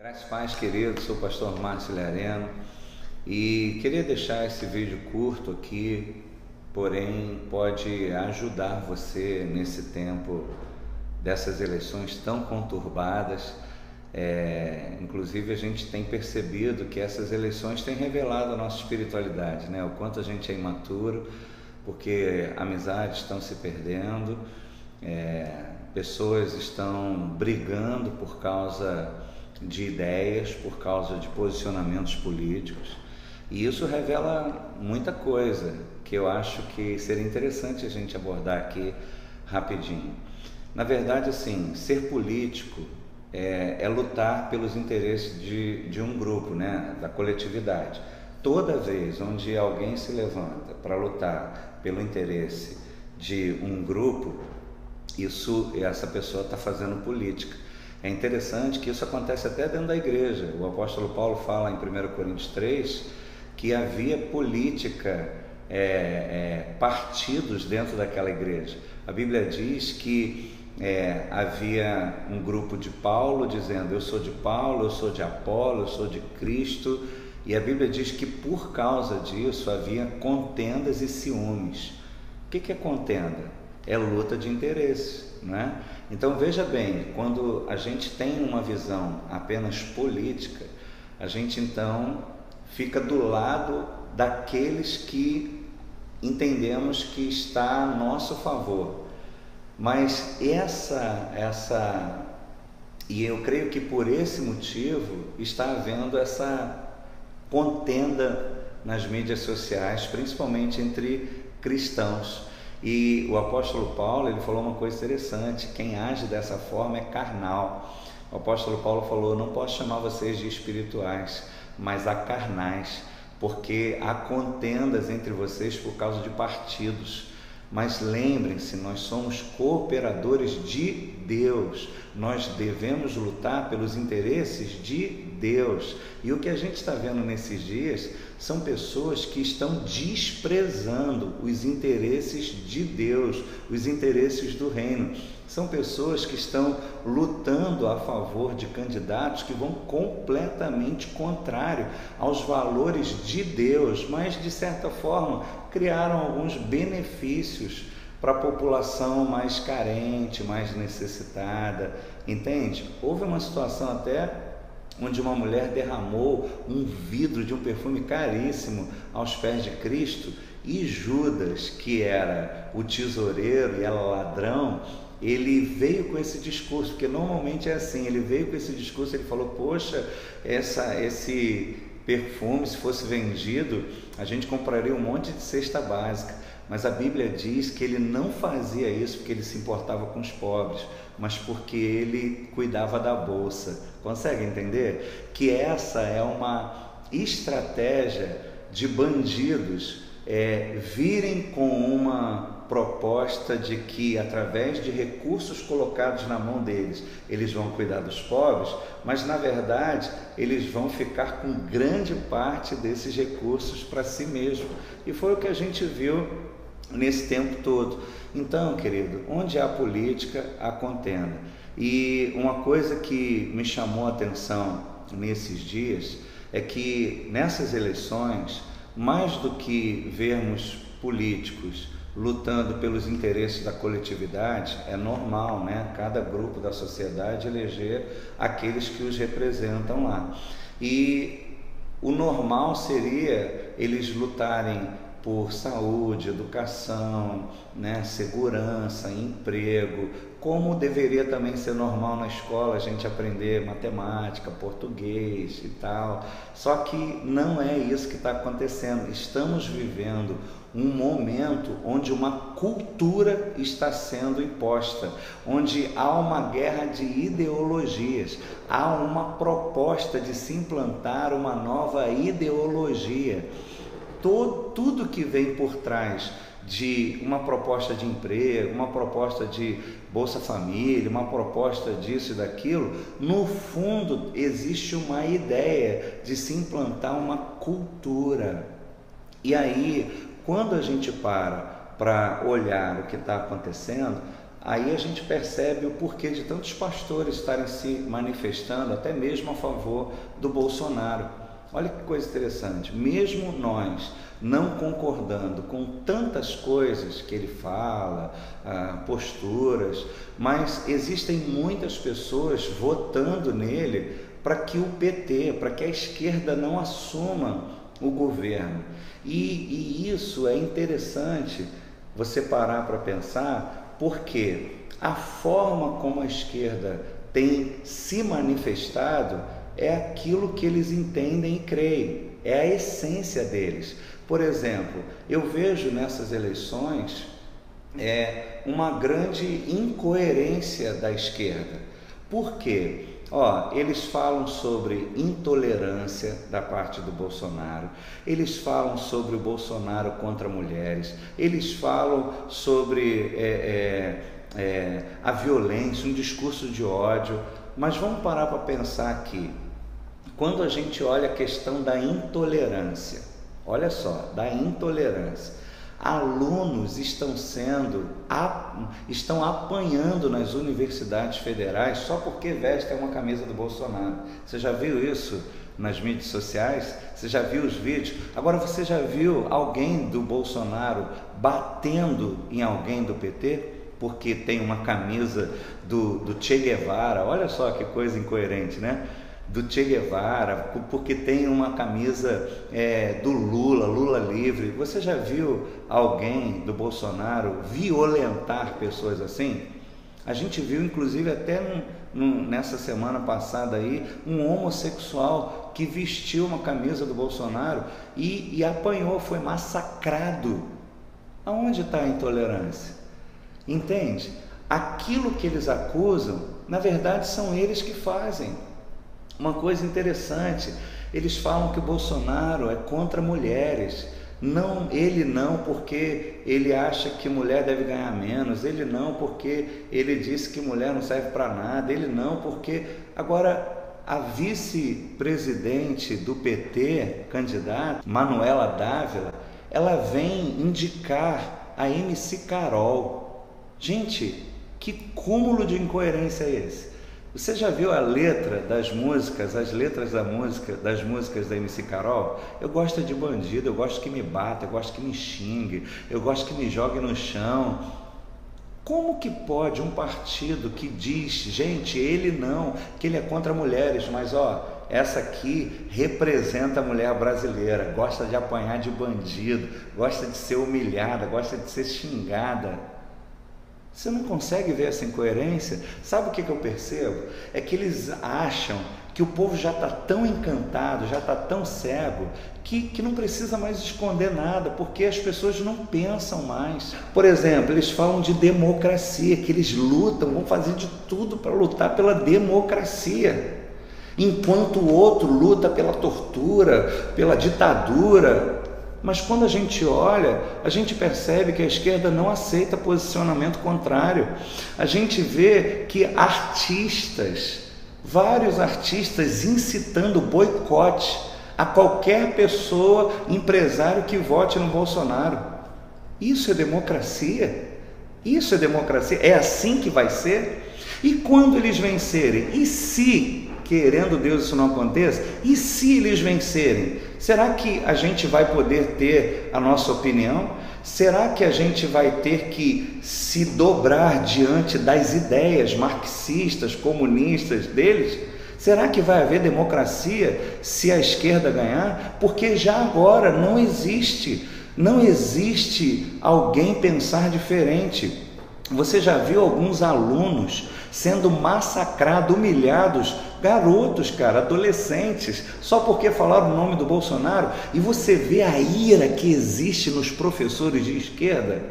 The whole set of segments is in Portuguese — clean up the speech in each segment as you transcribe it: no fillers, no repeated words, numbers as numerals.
Graças a paz, querido, sou o pastor Márcio Lereno e queria deixar esse vídeo curto aqui, porém pode ajudar você nesse tempo dessas eleições tão conturbadas. Inclusive a gente tem percebido que essas eleições têm revelado a nossa espiritualidade, né? O quanto a gente é imaturo, porque amizades estão se perdendo, pessoas estão brigando por causa de ideias, por causa de posicionamentos políticos, e isso revela muita coisa que eu acho que seria interessante a gente abordar aqui rapidinho. Na verdade, assim, ser político é lutar pelos interesses de um grupo, né, da coletividade. Toda vez onde alguém se levanta para lutar pelo interesse de um grupo, essa pessoa está fazendo política. É interessante que isso acontece até dentro da igreja. O apóstolo Paulo fala em 1 Coríntios 3 que havia política, partidos dentro daquela igreja. A Bíblia diz que havia um grupo de Paulo dizendo: eu sou de Paulo, eu sou de Apolo, eu sou de Cristo. E a Bíblia diz que por causa disso havia contendas e ciúmes. O que é contenda? É luta de interesses, não é? Então veja bem, quando a gente tem uma visão apenas política, a gente então fica do lado daqueles que entendemos que está a nosso favor. Mas e eu creio que por esse motivo está havendo essa contenda nas mídias sociais, principalmente entre cristãos. E o apóstolo Paulo, ele falou uma coisa interessante: quem age dessa forma é carnal. O apóstolo Paulo falou: não posso chamar vocês de espirituais, mas a carnais, porque há contendas entre vocês por causa de partidos. Mas lembrem-se, nós somos cooperadores de Deus, nós devemos lutar pelos interesses de Deus. E o que a gente está vendo nesses dias são pessoas que estão desprezando os interesses de Deus, os interesses do reino. São pessoas que estão lutando a favor de candidatos que vão completamente contrário aos valores de Deus, mas de certa forma criaram alguns benefícios para a população mais carente, mais necessitada, entende? Houve uma situação até onde uma mulher derramou um vidro de um perfume caríssimo aos pés de Cristo, e Judas, que era o tesoureiro e ela ladrão, ele veio com esse discurso, porque normalmente é assim, ele veio com esse discurso, ele falou: poxa, esse perfume, se fosse vendido, a gente compraria um monte de cesta básica. Mas a Bíblia diz que ele não fazia isso porque ele se importava com os pobres, mas porque ele cuidava da bolsa. Consegue entender? Que essa é uma estratégia de bandidos virem com uma proposta de que, através de recursos colocados na mão deles, eles vão cuidar dos pobres, mas na verdade eles vão ficar com grande parte desses recursos para si mesmo. E foi o que a gente viu nesse tempo todo. Então, querido, onde há política, há contenda. E uma coisa que me chamou a atenção nesses dias é que nessas eleições, mais do que vermos políticos lutando pelos interesses da coletividade, é normal, né? Cada grupo da sociedade eleger aqueles que os representam lá. E o normal seria eles lutarem por saúde, educação, né, segurança, emprego, como deveria também ser normal na escola a gente aprender matemática, português e tal. Só que não é isso que está acontecendo. Estamos vivendo um momento onde uma cultura está sendo imposta, onde há uma guerra de ideologias, há uma proposta de se implantar uma nova ideologia. Tudo que vem por trás de uma proposta de emprego, uma proposta de Bolsa Família, uma proposta disso e daquilo, no fundo existe uma ideia de se implantar uma cultura. E aí, quando a gente para olhar o que está acontecendo, aí a gente percebe o porquê de tantos pastores estarem se manifestando, até mesmo a favor do Bolsonaro. Olha que coisa interessante, mesmo nós não concordando com tantas coisas que ele fala, posturas, mas existem muitas pessoas votando nele para que o PT, para que a esquerda não assuma o governo. E isso é interessante você parar para pensar, porque a forma como a esquerda tem se manifestado é aquilo que eles entendem e creem, é a essência deles. Por exemplo, eu vejo nessas eleições uma grande incoerência da esquerda. Por quê? Eles falam sobre intolerância da parte do Bolsonaro, eles falam sobre o Bolsonaro contra mulheres, eles falam sobre a violência, um discurso de ódio. Mas vamos parar para pensar aqui. Quando a gente olha a questão da intolerância, olha só, da intolerância, alunos estão apanhando nas universidades federais só porque vestem uma camisa do Bolsonaro. Você já viu isso nas mídias sociais? Você já viu os vídeos? Agora, você já viu alguém do Bolsonaro batendo em alguém do PT? Porque tem uma camisa do Che Guevara, olha só que coisa incoerente, né? Do Che Guevara, porque tem uma camisa do Lula livre. Você já viu alguém do Bolsonaro violentar pessoas assim? A gente viu, inclusive, até nessa semana passada aí, um homossexual que vestiu uma camisa do Bolsonaro e apanhou, foi massacrado. Aonde está a intolerância? Entende? Aquilo que eles acusam, na verdade, são eles que fazem. Uma coisa interessante, eles falam que o Bolsonaro é contra mulheres. Não, ele não, porque ele acha que mulher deve ganhar menos. Ele não, porque ele disse que mulher não serve para nada. Ele não, porque... Agora, a vice-presidente do PT, candidata, Manuela Dávila, ela vem indicar a MC Carol. Gente, que cúmulo de incoerência é esse? Você já viu a letra das músicas, as letras das músicas da MC Carol? Eu gosto de bandido, eu gosto que me bata, eu gosto que me xingue, eu gosto que me jogue no chão. Como que pode um partido que diz, gente, ele não, que ele é contra mulheres, mas essa aqui representa a mulher brasileira, gosta de apanhar de bandido, gosta de ser humilhada, gosta de ser xingada. Você não consegue ver essa incoerência? Sabe o que eu percebo? É que eles acham que o povo já está tão encantado, já está tão cego, que não precisa mais esconder nada, porque as pessoas não pensam mais. Por exemplo, eles falam de democracia, que eles lutam, vão fazer de tudo para lutar pela democracia, enquanto o outro luta pela tortura, pela ditadura. Mas quando a gente olha, a gente percebe que a esquerda não aceita posicionamento contrário. A gente vê que vários artistas incitando boicote a qualquer pessoa, empresário que vote no Bolsonaro. Isso é democracia? Isso é democracia? É assim que vai ser? E quando eles vencerem? E se, querendo Deus, isso não aconteça? E se eles vencerem? Será que a gente vai poder ter a nossa opinião? Será que a gente vai ter que se dobrar diante das ideias marxistas, comunistas deles? Será que vai haver democracia se a esquerda ganhar? Porque já agora não existe alguém pensar diferente. Você já viu alguns alunos sendo massacrados, humilhados, garotos, adolescentes, só porque falaram o nome do Bolsonaro? E você vê a ira que existe nos professores de esquerda.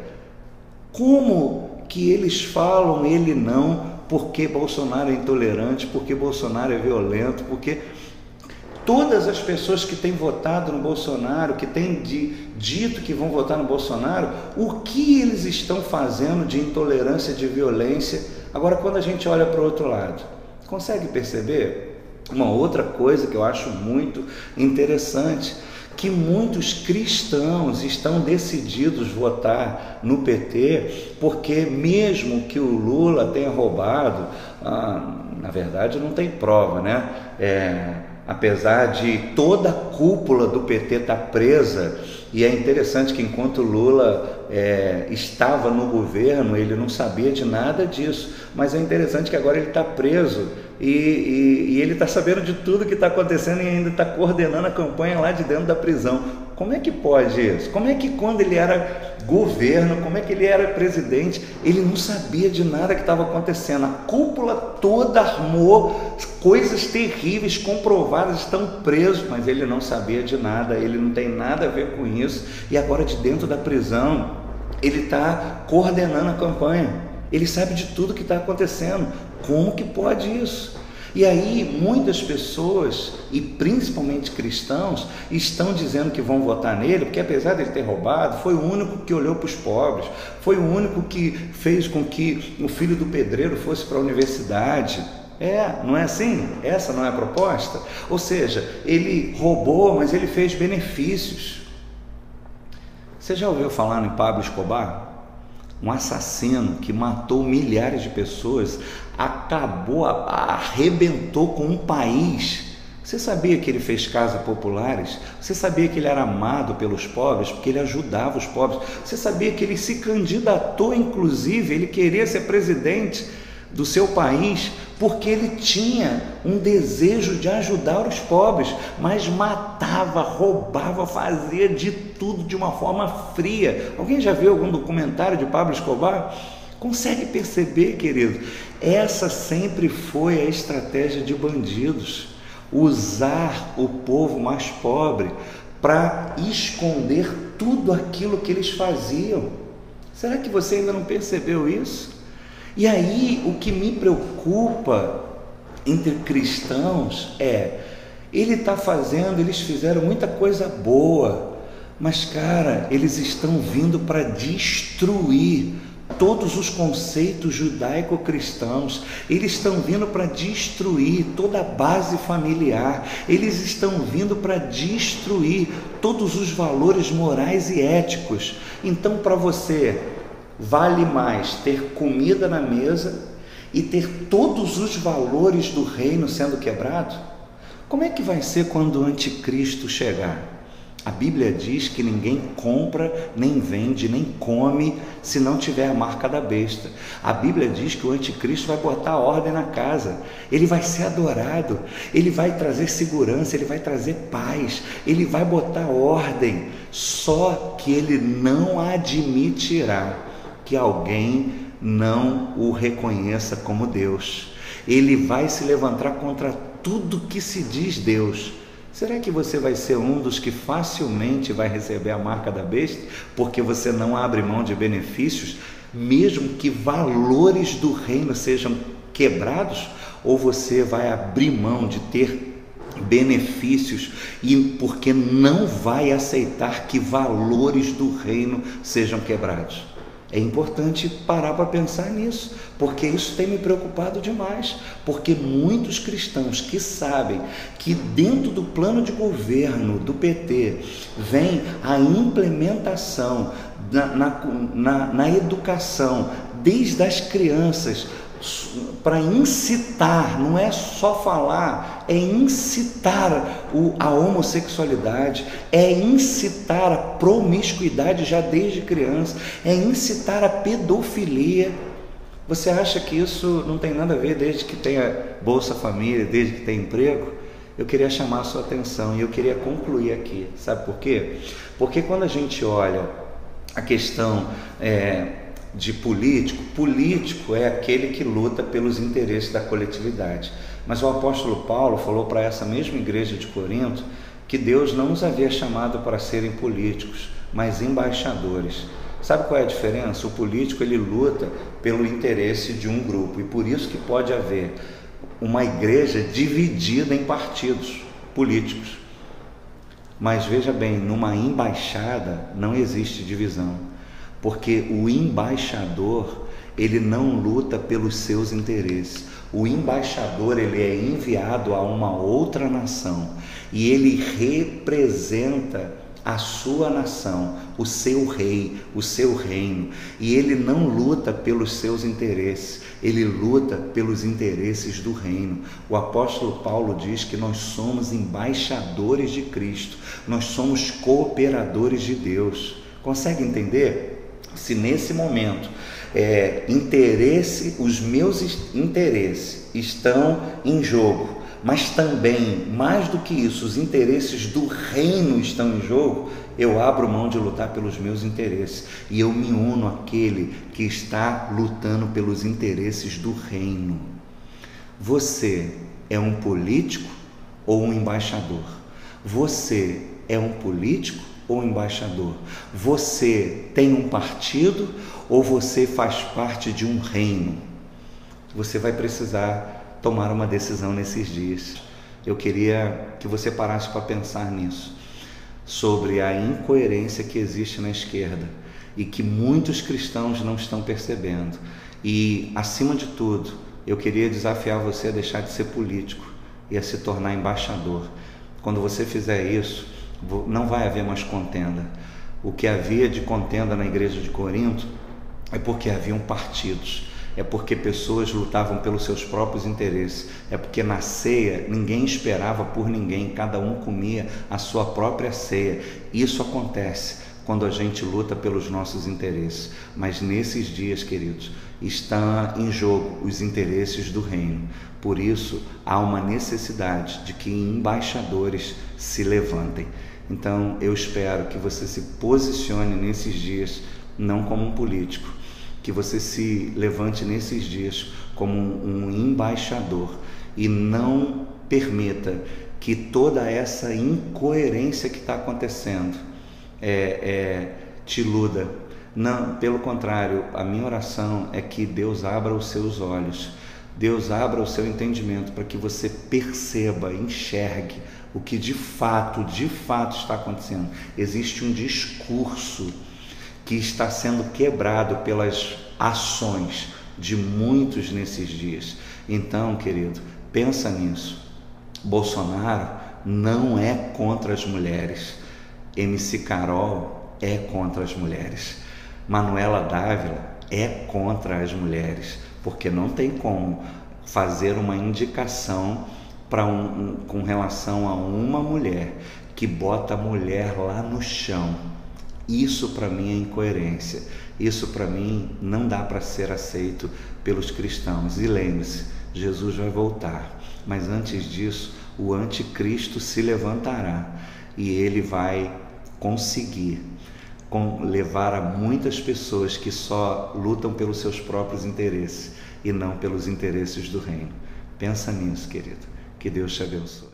Como que eles falam ele não, porque Bolsonaro é intolerante, porque Bolsonaro é violento, porque todas as pessoas que têm votado no Bolsonaro, que têm dito que vão votar no Bolsonaro, o que eles estão fazendo de intolerância, de violência? Agora, quando a gente olha para o outro lado, consegue perceber uma outra coisa que eu acho muito interessante? que muitos cristãos estão decididos a votar no PT, porque mesmo que o Lula tenha roubado, na verdade não tem prova, né? Apesar de toda a cúpula do PT estar presa, e é interessante que enquanto Lula estava no governo, ele não sabia de nada disso, mas é interessante que agora ele está preso e ele está sabendo de tudo que está acontecendo e ainda está coordenando a campanha lá de dentro da prisão. Como é que pode isso? Como é que quando ele era governo, como é que ele era presidente, ele não sabia de nada que estava acontecendo? A cúpula toda armou coisas terríveis, comprovadas, estão presos, mas ele não sabia de nada, ele não tem nada a ver com isso, e agora de dentro da prisão, ele está coordenando a campanha, ele sabe de tudo que está acontecendo. Como que pode isso? E aí muitas pessoas, e principalmente cristãos, estão dizendo que vão votar nele, porque apesar dele ter roubado, foi o único que olhou para os pobres, foi o único que fez com que o filho do pedreiro fosse para a universidade. Não é assim? Essa não é a proposta? Ou seja, ele roubou, mas ele fez benefícios. Você já ouviu falar em Pablo Escobar? Um assassino que matou milhares de pessoas, arrebentou com um país. Você sabia que ele fez casas populares? Você sabia que ele era amado pelos pobres, porque ele ajudava os pobres? Você sabia que ele se candidatou, inclusive, ele queria ser presidente do seu país, porque ele tinha um desejo de ajudar os pobres, mas matava, roubava, fazia de tudo de uma forma fria. Alguém já viu algum documentário de Pablo Escobar? Consegue perceber, querido? Essa sempre foi a estratégia de bandidos, usar o povo mais pobre para esconder tudo aquilo que eles faziam. Será que você ainda não percebeu isso? E aí, o que me preocupa entre cristãos eles fizeram muita coisa boa, mas cara, eles estão vindo para destruir todos os conceitos judaico-cristãos, eles estão vindo para destruir toda a base familiar, eles estão vindo para destruir todos os valores morais e éticos. Então, para você, vale mais ter comida na mesa e ter todos os valores do reino sendo quebrados? Como é que vai ser quando o anticristo chegar? A Bíblia diz que ninguém compra, nem vende, nem come se não tiver a marca da besta. A Bíblia diz que o anticristo vai botar ordem na casa, ele vai ser adorado, ele vai trazer segurança, ele vai trazer paz, ele vai botar ordem, só que ele não admitirá que alguém não o reconheça como Deus. Ele vai se levantar contra tudo que se diz Deus. Será que você vai ser um dos que facilmente vai receber a marca da besta, porque você não abre mão de benefícios, mesmo que valores do reino sejam quebrados? Ou você vai abrir mão de ter benefícios e porque não vai aceitar que valores do reino sejam quebrados? É importante parar para pensar nisso, porque isso tem me preocupado demais, porque muitos cristãos que sabem que dentro do plano de governo do PT vem a implementação na educação, desde as crianças, para incitar, não é só falar, é incitar a homossexualidade, é incitar a promiscuidade já desde criança, é incitar a pedofilia. Você acha que isso não tem nada a ver desde que tenha Bolsa Família, desde que tenha emprego? Eu queria chamar a sua atenção e eu queria concluir aqui. Sabe por quê? Porque quando a gente olha a questão de político é aquele que luta pelos interesses da coletividade. Mas o apóstolo Paulo falou para essa mesma igreja de Corinto que Deus não nos havia chamado para serem políticos, mas embaixadores. Sabe qual é a diferença? O político, ele luta pelo interesse de um grupo, e por isso que pode haver uma igreja dividida em partidos políticos. Mas veja bem, numa embaixada não existe divisão, porque o embaixador, ele não luta pelos seus interesses. O embaixador, ele é enviado a uma outra nação e ele representa a sua nação, o seu rei, o seu reino, e ele não luta pelos seus interesses, ele luta pelos interesses do reino. O apóstolo Paulo diz que nós somos embaixadores de Cristo, nós somos cooperadores de Deus. Consegue entender? Se nesse momento os meus interesses estão em jogo, mas também, mais do que isso, os interesses do reino estão em jogo, eu abro mão de lutar pelos meus interesses e eu me uno àquele que está lutando pelos interesses do reino. Você é um político ou um embaixador? Você é um político ou um embaixador? Você tem um partido ou você faz parte de um reino? Você vai precisar tomar uma decisão nesses dias. Eu queria que você parasse para pensar nisso, sobre a incoerência que existe na esquerda e que muitos cristãos não estão percebendo. E, acima de tudo, eu queria desafiar você a deixar de ser político e a se tornar embaixador. Quando você fizer isso, não vai haver mais contenda. O que havia de contenda na igreja de Corinto é porque haviam partidos, é porque pessoas lutavam pelos seus próprios interesses, é porque na ceia ninguém esperava por ninguém, cada um comia a sua própria ceia. Isso acontece quando a gente luta pelos nossos interesses, mas nesses dias, queridos, está em jogo os interesses do reino. Por isso há uma necessidade de que embaixadores se levantem. Então eu espero que você se posicione nesses dias não como um político, que você se levante nesses dias como um embaixador e não permita que toda essa incoerência que está acontecendo te iluda. Não, pelo contrário, a minha oração é que Deus abra os seus olhos, Deus abra o seu entendimento para que você perceba, enxergue o que de fato está acontecendo. Existe um discurso que está sendo quebrado pelas ações de muitos nesses dias. Então, querido, pensa nisso. Bolsonaro não é contra as mulheres. MC Carol é contra as mulheres. Manuela Dávila é contra as mulheres, porque não tem como fazer uma indicação com relação a uma mulher que bota a mulher lá no chão. Isso para mim é incoerência. Isso para mim não dá para ser aceito pelos cristãos. E lembre-se, Jesus vai voltar, mas antes disso o anticristo se levantará e ele vai conseguir levar a muitas pessoas que só lutam pelos seus próprios interesses e não pelos interesses do reino. Pensa nisso, querido. Que Deus te abençoe.